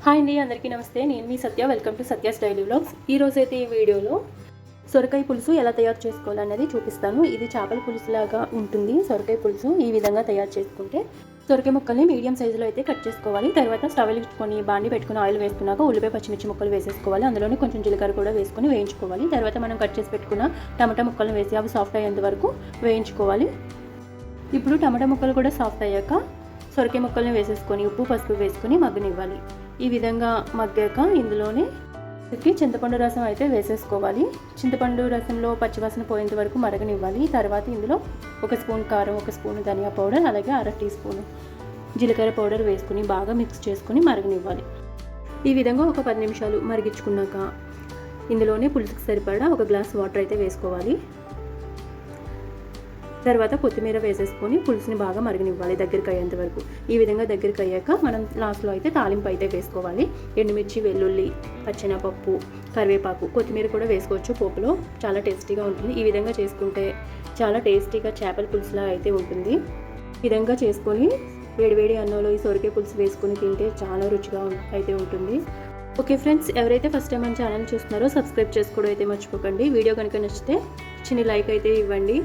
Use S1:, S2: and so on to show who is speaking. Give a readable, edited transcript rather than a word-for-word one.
S1: Hi అండి, అందరికీ నమస్తే. నేను మీ Satya. Welcome to Satya's daily vlogs. ఈరోజైతే ఈ వీడియోలో సొరకాయ పులుసు ఎలా తయారు చేసుకోవాలనేది చూపిస్తాను. ఇది చేపల పులుసు లాగా ఉంటుంది. సొరకాయ పులుసు ఈ విధంగా తయారు చేసుకుంటే సొరకాయ ముక్కల్ని మీడియం సైజులో అయితే కట్ చేసుకోవాలి. తర్వాత స్టవ్ వెలిగించుకొని బాండి పెట్టుకుని ఆయిల్ వేసుకున్నాక ఉల్లిపాయ పచ్చిమిర్చి ముక్కలు వేసేసుకోవాలి. అందులోనే కొంచెం జీలకర్ర కూడా వేసుకొని వేయించుకోవాలి. తర్వాత మనం కట్ చేసి పెట్టుకున్న టమాటా ముక్కలను వేసి అవి సాఫ్ట్ అయ్యేంత వరకు వేయించుకోవాలి. ఇప్పుడు టమాటా ముక్కలు కూడా సాఫ్ట్ అయ్యాక సొరకాయ ముక్కల్ని వేసేసుకొని ఉప్పు పసుపు వేసుకొని మగ్గనివ్వాలి. ఈ విధంగా మగ్గాక ఇందులోనే చింతపండు రసం అయితే వేసేసుకోవాలి. చింతపండు రసంలో పచ్చివాసన పోయేంత వరకు మరగనివ్వాలి. తర్వాత ఇందులో 1 స్పూన్ కారం, 1 స్పూన్ ధనియా పౌడర్, అలాగే 1/2 టీ స్పూన్ జీలకర్ర పౌడర్ వేసుకుని బాగా మిక్స్ చేసుకుని మరగనివ్వాలి. ఈ విధంగా ఒక 10 నిమిషాలు మరిగించుకున్నాక ఇందులోనే పులుసుకు సరిపడా 1 గ్లాస్ వాటర్ అయితే వేసుకోవాలి. తర్వాత కొత్తిమీర వేసేసుకొని పులుసుని బాగా మరగనివ్వాలి దగ్గరికి అయ్యేంత వరకు. ఈ విధంగా దగ్గరికి అయ్యాక మనం లాస్ట్లో అయితే తాలింపు అయితే వేసుకోవాలి. ఎండుమిర్చి, వెల్లుల్లి, పచ్చెనపప్పు, కరివేపాకు, కొత్తిమీర కూడా వేసుకోవచ్చు పోపులో. చాలా టేస్టీగా ఉంటుంది. ఈ విధంగా చేసుకుంటే చాలా టేస్టీగా చేపల పులుసులా అయితే ఉంటుంది. ఈ విధంగా చేసుకొని వేడివేడి అన్నంలో ఈ సొరకాయ పులుసు వేసుకొని తింటే చాలా రుచిగా అయితే ఉంటుంది. ఓకే ఫ్రెండ్స్, ఎవరైతే ఫస్ట్ టైం మన ఛానల్ చూస్తున్నారో సబ్స్క్రైబ్ చేసుకోవడం అయితే మర్చిపోకండి. వీడియో కనుక నచ్చితే చిన్న లైక్ అయితే ఇవ్వండి.